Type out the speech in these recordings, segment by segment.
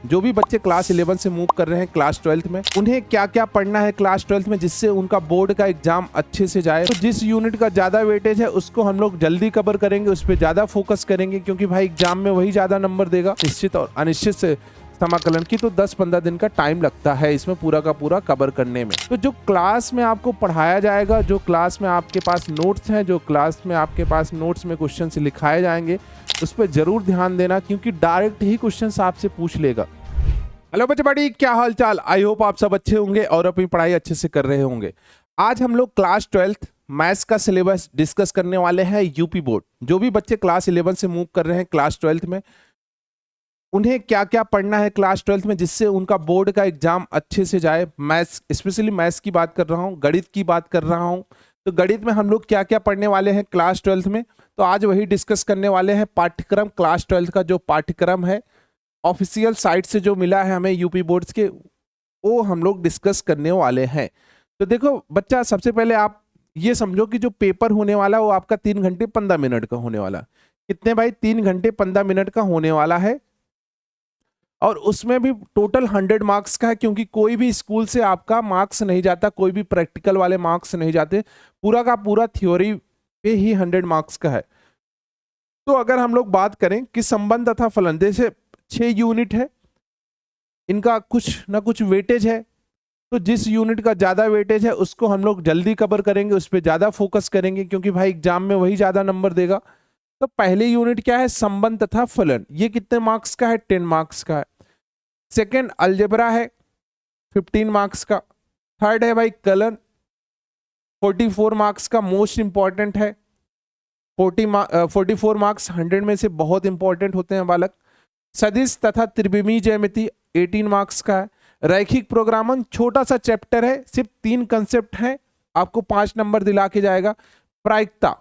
जो भी बच्चे क्लास 11 से मूव कर रहे हैं क्लास 12 में, उन्हें क्या क्या पढ़ना है क्लास 12 में जिससे उनका बोर्ड का एग्जाम अच्छे से जाए। तो जिस यूनिट का ज्यादा वेटेज है उसको हम लोग जल्दी कवर करेंगे, उस पर ज्यादा फोकस करेंगे, क्योंकि भाई एग्जाम में वही ज्यादा नंबर देगा। निश्चित और अनिश्चित से समाकलन की तो 10-15 दिन का टाइम लगता है इसमें पूरा का पूरा कवर करने में। तो जो क्लास में आपको पढ़ाया जाएगा, जो क्लास में आपके पास नोट्स हैं, जो क्लास में आपके पास नोट्स में क्वेश्चन लिखाए जाएंगे, उस पर जरूर ध्यान देना, क्योंकि डायरेक्ट ही क्वेश्चन आपसे पूछ लेगा। हेलो बच्चे बड़ी, क्या हाल चाल? आई होप आप सब अच्छे होंगे और अपनी पढ़ाई अच्छे से कर रहे होंगे। आज हम लोग क्लास 12 मैथ्स का सिलेबस डिस्कस करने वाले हैं। यूपी बोर्ड, जो भी बच्चे क्लास 11 से मूव कर रहे हैं क्लास 12 में, उन्हें क्या क्या पढ़ना है क्लास 12 में जिससे उनका बोर्ड का एग्जाम अच्छे से जाए। मैथ्स, स्पेशली मैथ्स की बात कर रहा हूँ, गणित की बात कर रहा हूँ। तो गणित में हम लोग क्या क्या पढ़ने वाले हैं क्लास 12 में, तो आज वही डिस्कस करने वाले हैं। पाठ्यक्रम क्लास 12 का जो पाठ्यक्रम है ऑफिशियल साइट से जो मिला है हमें यूपी बोर्ड्स के, वो हम लोग डिस्कस करने वाले हैं। तो देखो बच्चा, सबसे पहले आप ये समझो कि जो पेपर होने वाला वो आपका 3 घंटे 15 मिनट का होने वाला। कितने भाई? 3 घंटे 15 मिनट का होने वाला है। और उसमें भी टोटल 100 मार्क्स का है, क्योंकि कोई भी स्कूल से आपका मार्क्स नहीं जाता, कोई भी प्रैक्टिकल वाले मार्क्स नहीं जाते, पूरा का पूरा थ्योरी पे ही 100 मार्क्स का है। तो अगर हम लोग बात करें कि संबंध तथा फलन, जैसे 6 यूनिट है, इनका कुछ ना कुछ वेटेज है, तो जिस यूनिट का ज्यादा वेटेज है उसको हम लोग जल्दी कवर करेंगे, उस पर ज्यादा फोकस करेंगे, क्योंकि भाई एग्जाम में वही ज्यादा नंबर देगा। तो पहले यूनिट क्या है? संबंध तथा फलन। ये कितने मार्क्स का है? 10 मार्क्स का है। सेकेंड अलजेब्रा है 15 मार्क्स का। थर्ड है भाई कलन, 44 मार्क्स का, मोस्ट इंपॉर्टेंट है। 44 मार्क्स 100 में से बहुत इंपॉर्टेंट होते हैं बालक। सदिश तथा त्रिविमीय ज्यामिति 18 मार्क्स का है। रैखिक प्रोग्रामन छोटा सा चैप्टर है, सिर्फ 3 कंसेप्ट हैं, आपको 5 नंबर दिला के जाएगा। प्रायिकता,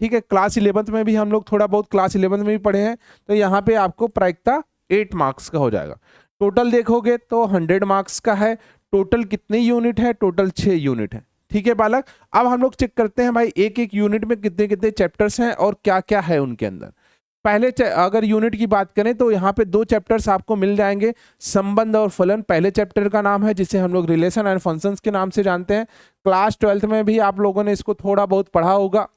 ठीक है, क्लास 11 में भी हम लोग थोड़ा बहुत क्लास 11 में भी पढ़े हैं, तो यहाँ पे आपको प्रायिकता 8 मार्क्स का हो जाएगा। टोटल देखोगे तो 100 मार्क्स का है। टोटल कितने यूनिट है? टोटल 6 यूनिट है। ठीक है बालक, अब हम लोग चेक करते हैं भाई एक एक यूनिट में कितने कितने चैप्टर्स हैं और क्या क्या है उनके अंदर। पहले अगर यूनिट की बात करें तो यहाँ पे 2 चैप्टर्स आपको मिल जाएंगे, संबंध और फलन। पहले चैप्टर का नाम है जिसे हम लोग रिलेशन एंड फंक्शंस के नाम से जानते हैं। क्लास 12 में भी आप लोगों ने इसको थोड़ा बहुत पढ़ा होगा,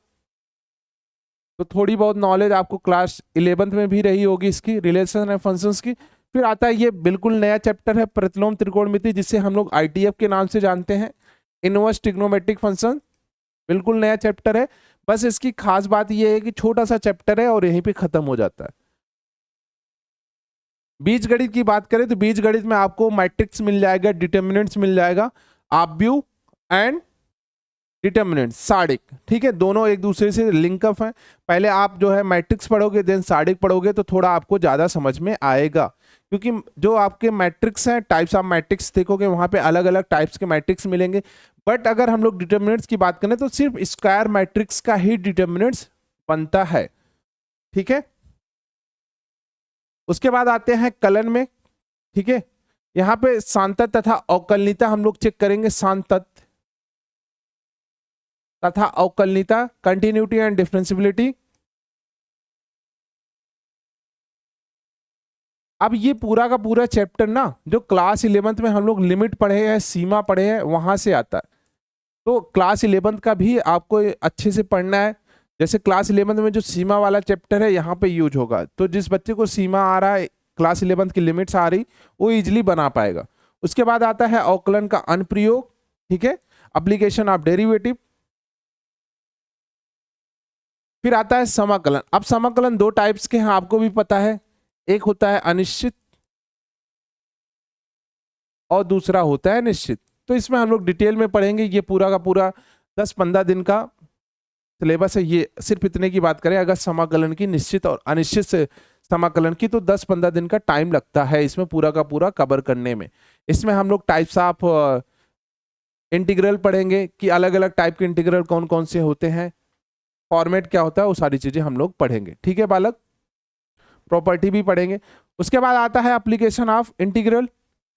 तो थोड़ी बहुत नॉलेज आपको क्लास 11 में भी रही होगी इसकी, रिलेशन एंड फंक्शंस की। फिर आता है ये बिल्कुल नया चैप्टर है, प्रतिलोम त्रिकोणमिति, जिसे हम लोग आईटीएफ के नाम से जानते हैं। इनवर्स ट्रिग्नोमेट्रिक फंक्शन बिल्कुल नया चैप्टर है। बस इसकी खास बात यह है कि छोटा सा चैप्टर है और यहीं पे खत्म हो जाता है। बीजगणित की बात करें तो बीजगणित में आपको मैट्रिक्स मिल जाएगा, डिटर्मिनेंट्स मिल जाएगा, आव्यूह एंड डिटर्मिनेंट, साडिक। ठीक है, दोनों एक दूसरे से लिंकअप हैं। पहले आप जो है मैट्रिक्स पढ़ोगे, देन साडिक पढ़ोगे, तो थोड़ा आपको ज्यादा समझ में आएगा, क्योंकि जो आपके मैट्रिक्स हैं, टाइप्स ऑफ मैट्रिक्स देखोगे वहां पे अलग अलग टाइप्स के मैट्रिक्स मिलेंगे। बट अगर हम लोग डिटर्मिनेंट्स की बात करें तो सिर्फ स्क्वायर मैट्रिक्स का ही डिटर्मिनेंट्स बनता है। ठीक है, उसके बाद आते हैं कलन में। ठीक है, यहाँ पे सांतत तथा अवकलनीयता हम लोग चेक करेंगे। सांतत तथा अवकलनीयता, कंटिन्यूटी एंड डिफरेंशियबिलिटी। अब ये पूरा का पूरा चैप्टर ना, जो क्लास 11 में हम लोग लिमिट पढ़े हैं, सीमा पढ़े हैं, वहां से आता है। तो क्लास 11 का भी आपको अच्छे से पढ़ना है। जैसे क्लास 11 में जो सीमा वाला चैप्टर है यहाँ पे यूज होगा, तो जिस बच्चे को सीमा आ रहा है, क्लास 11 की लिमिट्स आ रही, वो इजिली बना पाएगा। उसके बाद आता है अवकलन का अनुप्रयोग। ठीक है, एप्लीकेशन ऑफ डेरिवेटिव। फिर आता है समाकलन। अब समाकलन 2 टाइप्स के हैं, आपको भी पता है। एक होता है अनिश्चित और दूसरा होता है निश्चित। तो इसमें हम लोग डिटेल में पढ़ेंगे। ये पूरा का पूरा 10-15 दिन का सिलेबस है। ये सिर्फ इतने की बात करें, अगर समाकलन की निश्चित और अनिश्चित से समाकलन की, तो 10-15 दिन का टाइम लगता है इसमें पूरा का पूरा कवर करने में। इसमें हम लोग टाइप्स ऑफ इंटीग्रल पढ़ेंगे कि अलग अलग टाइप के इंटीग्रल कौन कौन से होते हैं, फॉर्मेट क्या होता है, वो सारी चीजें हम लोग पढ़ेंगे। ठीक है बालक, प्रॉपर्टी भी पढ़ेंगे। उसके बाद आता है एप्लीकेशन ऑफ इंटीग्रल,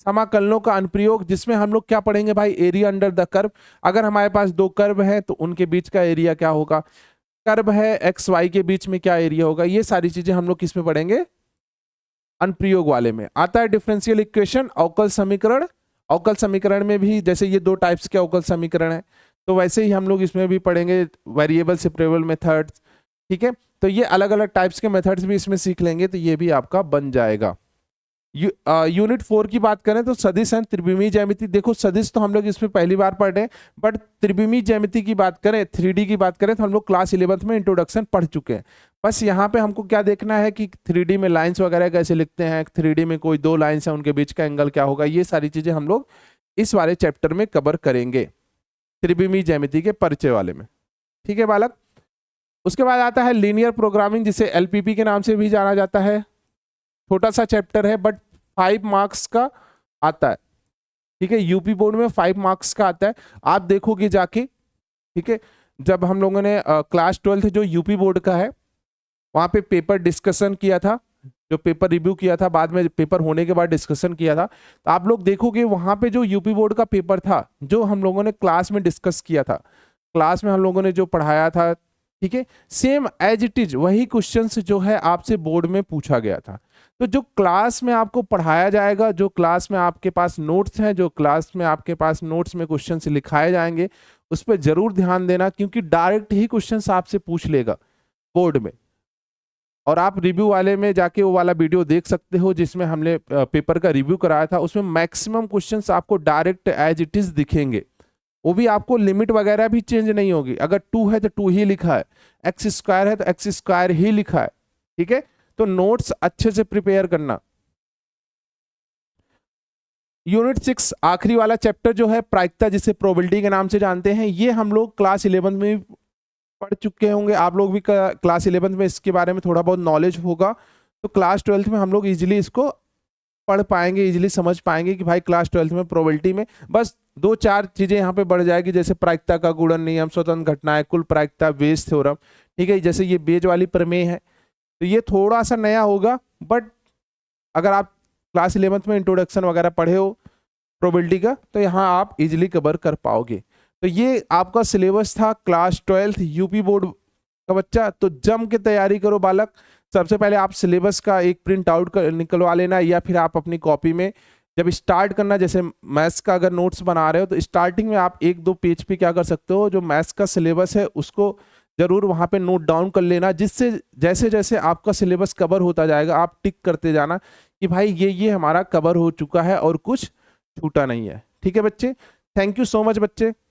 समाकलनों का अनुप्रयोग, जिसमें हम लोग क्या पढ़ेंगे भाई? Area under the curve. अगर हमारे पास 2 कर्व है तो उनके बीच का एरिया क्या होगा, कर्व है एक्स वाई के बीच में क्या एरिया होगा, ये सारी चीजें हम लोग किस में पढ़ेंगे? अनुप्रयोग वाले में आता है डिफरेंशियल इक्वेशन, अवकल समीकरण। अवकल समीकरण में भी जैसे ये दो टाइप्स के अवकल समीकरण है, तो वैसे ही हम लोग इसमें भी पढ़ेंगे वेरिएबल सेपरेबल मेथड्स। ठीक है, तो ये अलग अलग टाइप्स के मेथड्स भी इसमें सीख लेंगे, तो ये भी आपका बन जाएगा। यूनिट 4 की बात करें तो सदिश एंड त्रिविमीय ज्यामिति। देखो सदिश तो हम लोग इसमें पहली बार पढ़ रहे हैं, बट त्रिविमीय ज्यामिति की बात करें, 3D की बात करें तो हम लोग क्लास 11th में इंट्रोडक्शन पढ़ चुके हैं। बस यहाँ पे हमको क्या देखना है कि 3D में लाइंस वगैरह कैसे लिखते हैं, 3D में कोई दो लाइंस है उनके बीच का एंगल क्या होगा, ये सारी चीजें हम लोग इस वाले चैप्टर में कवर करेंगे, त्रिविमीय ज्यामिति के परिचय वाले में। ठीक है बालक। उसके बाद आता है लीनियर प्रोग्रामिंग, जिसे LPP के नाम से भी जाना जाता है। छोटा सा चैप्टर है बट 5 मार्क्स का आता है। ठीक है, यूपी बोर्ड में 5 मार्क्स का आता है, आप देखोगे जाके। ठीक है, जब हम लोगों ने क्लास 12 जो यूपी बोर्ड का है वहां पे पेपर डिस्कशन किया था, जो पेपर रिव्यू किया था, बाद में पेपर होने के बाद डिस्कशन किया था, तो आप लोग देखोगे वहां पे जो यूपी बोर्ड का पेपर था, जो हम लोगों ने क्लास में डिस्कस किया था, क्लास में हम लोगों ने जो पढ़ाया था, ठीक है, सेम एज इट इज वही क्वेश्चंस जो है आपसे बोर्ड में पूछा गया था। तो जो क्लास में आपको पढ़ाया जाएगा, जो क्लास में आपके पास नोट्स हैं, जो क्लास में आपके पास नोट्स में क्वेश्चंस लिखाए जाएंगे, उस पर जरूर ध्यान देना, क्योंकि डायरेक्ट ही क्वेश्चंस आपसे पूछ लेगा बोर्ड में। और आप रिव्यू वाले में जाके वो वाला वीडियो देख सकते हो जिसमें हमने पेपर का रिव्यू कराया था, उसमें मैक्सिमम क्वेश्चंस आपको डायरेक्ट एज इट इज दिखेंगे। वो भी आपको लिमिट वगैरह भी चेंज नहीं होगी, अगर 2 है तो 2 ही लिखा है, एक्स स्क्वायर है तो एक्स स्क्वायर ही लिखा है। ठीक है, तो नोट्स अच्छे से प्रिपेयर करना। यूनिट 6 आखिरी वाला चैप्टर जो है प्रायिकता, जिसे प्रोबेबिलिटी के नाम से जानते हैं, ये हम लोग क्लास 11 में पढ़ चुके होंगे, आप लोग भी क्लास 11 में इसके बारे में थोड़ा बहुत नॉलेज होगा, तो क्लास 12 में हम लोग इजीली इसको पढ़ पाएंगे, इजीली समझ पाएंगे कि भाई क्लास 12 में प्रोबेबिलिटी में बस 2-4 चीजें यहाँ पे बढ़ जाएगी, जैसे प्रायिकता का गुणन नियम, स्वतंत्र घटनाएं, कुल प्रायिकता, बेज थ्योरम। ठीक है, जैसे ये बेज वाली प्रमेय है, तो ये थोड़ा सा नया होगा, बट अगर आप क्लास 11 में इंट्रोडक्शन वगैरह पढ़े हो प्रोबेबिलिटी का, तो यहाँ आप इजीली कवर कर पाओगे। तो ये आपका सिलेबस था क्लास 12 यूपी बोर्ड का बच्चा। तो जम के तैयारी करो बालक। सबसे पहले आप सिलेबस का एक प्रिंट आउट निकलवा लेना, या फिर आप अपनी कॉपी में जब स्टार्ट करना, जैसे मैथ्स का अगर नोट्स बना रहे हो तो स्टार्टिंग में आप 1-2 पेज पे क्या कर सकते हो, जो मैथ्स का सिलेबस है उसको जरूर वहां पे नोट डाउन कर लेना, जिससे जैसे जैसे आपका सिलेबस कवर होता जाएगा आप टिक करते जाना कि भाई ये हमारा कवर हो चुका है और कुछ छूटा नहीं है। ठीक है बच्चे, थैंक यू सो मच बच्चे।